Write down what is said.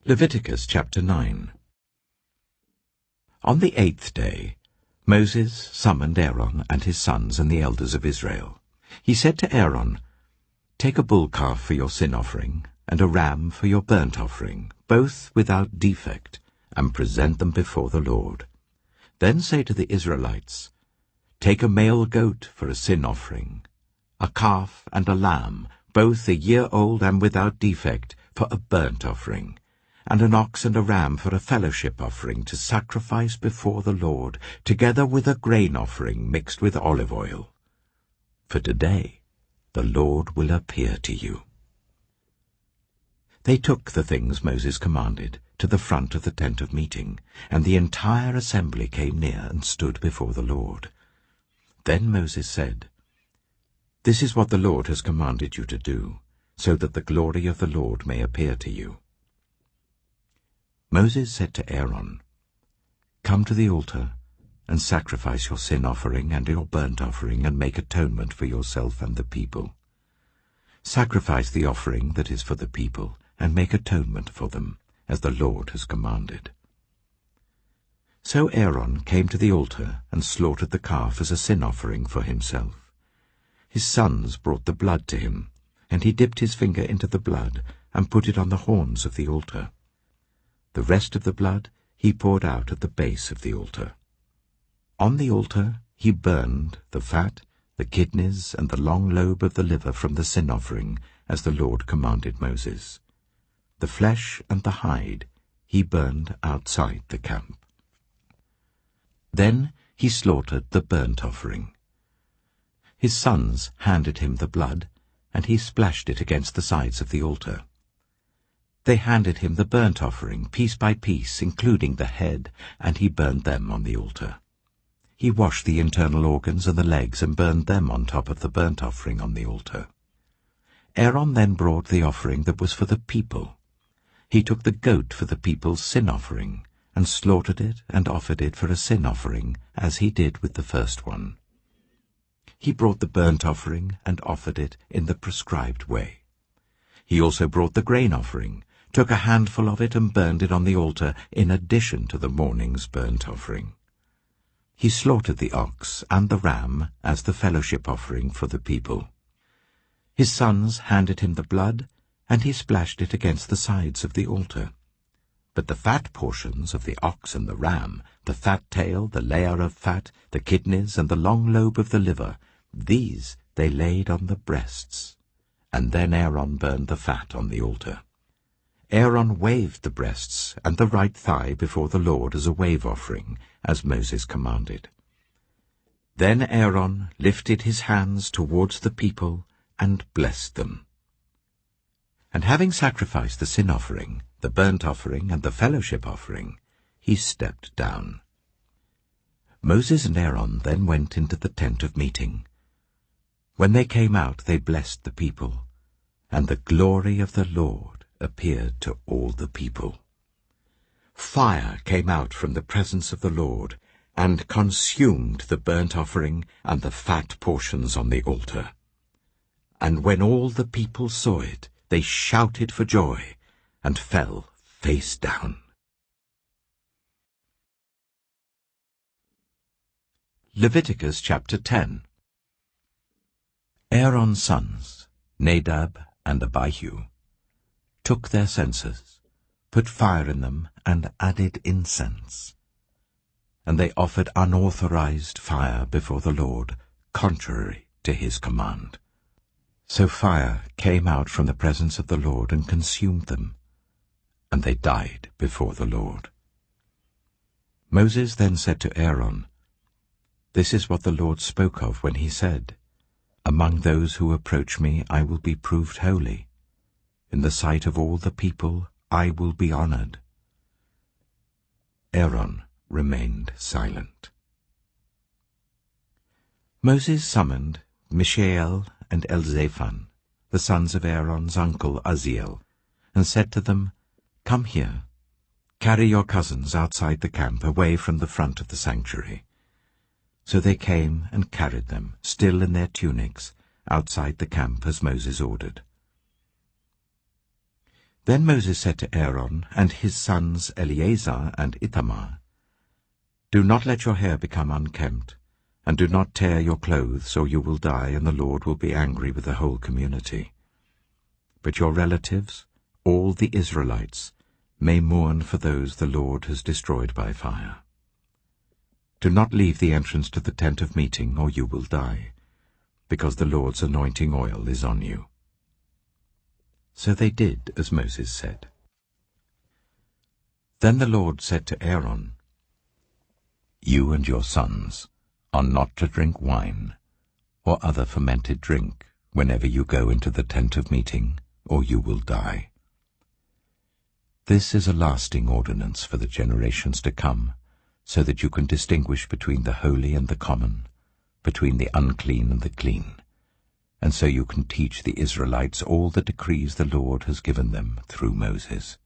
Leviticus chapter 9. On the 8th day, Moses summoned Aaron and his sons and the elders of Israel. He said to Aaron, "Take a bull calf for your sin offering, and a ram for your burnt offering, both without defect, and present them before the Lord. Then say to the Israelites, Take a male goat for a sin offering, a calf and a lamb, both a year old and without defect, for a burnt offering, and an ox and a ram for a fellowship offering to sacrifice before the Lord, together with a grain offering mixed with olive oil. For today the Lord will appear to you." They took the things Moses commanded to the front of the tent of meeting, and the entire assembly came near and stood before the Lord. Then Moses said, "This is what the Lord has commanded you to do, so that the glory of the Lord may appear to you." Moses said to Aaron, "Come to the altar and sacrifice your sin offering and your burnt offering, and make atonement for yourself and the people. Sacrifice the offering that is for the people, and make atonement for them, as the Lord has commanded." So Aaron came to the altar and slaughtered the calf as a sin offering for himself. His sons brought the blood to him, and he dipped his finger into the blood and put it on the horns of the altar. The rest of the blood he poured out at the base of the altar. On the altar he burned the fat, the kidneys, and the long lobe of the liver from the sin offering, as the Lord commanded Moses. The flesh and the hide he burned outside the camp. Then he slaughtered the burnt offering. His sons handed him the blood, and he splashed it against the sides of the altar. They handed him the burnt offering, piece by piece, including the head, and he burned them on the altar. He washed the internal organs and the legs and burned them on top of the burnt offering on the altar. Aaron then brought the offering that was for the people. He took the goat for the people's sin offering, and slaughtered it and offered it for a sin offering, as he did with the first one. He brought the burnt offering and offered it in the prescribed way. He also brought the grain offering, took a handful of it and burned it on the altar in addition to the morning's burnt offering. He slaughtered the ox and the ram as the fellowship offering for the people. His sons handed him the blood, and he splashed it against the sides of the altar. But the fat portions of the ox and the ram, the fat tail, the layer of fat, the kidneys, and the long lobe of the liver, these they laid on the breasts. And then Aaron burned the fat on the altar. Aaron waved the breasts and the right thigh before the Lord as a wave offering, as Moses commanded. Then Aaron lifted his hands towards the people and blessed them. And having sacrificed the sin offering, the burnt offering, and the fellowship offering, he stepped down. Moses and Aaron then went into the tent of meeting. When they came out, they blessed the people, and the glory of the Lord appeared to all the people. Fire came out from the presence of the Lord, and consumed the burnt offering and the fat portions on the altar. And when all the people saw it, they shouted for joy, and fell face down. Leviticus chapter 10. Aaron's sons, Nadab and Abihu, took their censers, put fire in them, and added incense. And they offered unauthorized fire before the Lord, contrary to his command. So fire came out from the presence of the Lord and consumed them, and they died before the Lord. Moses then said to Aaron, "This is what the Lord spoke of when he said, 'Among those who approach me I will be proved holy. In the sight of all the people I will be honored.'" Aaron remained silent. Moses summoned Mishael and Elzaphan, the sons of Aaron's uncle Uzziel, and said to them, "Come here, carry your cousins outside the camp, away from the front of the sanctuary." So they came and carried them, still in their tunics, outside the camp as Moses ordered. Then Moses said to Aaron and his sons Eleazar and Ithamar, "Do not let your hair become unkempt, and do not tear your clothes, or you will die, and the Lord will be angry with the whole community. But your relatives, all the Israelites, may mourn for those the Lord has destroyed by fire. Do not leave the entrance to the tent of meeting, or you will die, because the Lord's anointing oil is on you." So they did as Moses said. Then the Lord said to Aaron, "You and your sons are not to drink wine or other fermented drink whenever you go into the tent of meeting, or you will die. This is a lasting ordinance for the generations to come, so that you can distinguish between the holy and the common, between the unclean and the clean, and so you can teach the Israelites all the decrees the Lord has given them through Moses."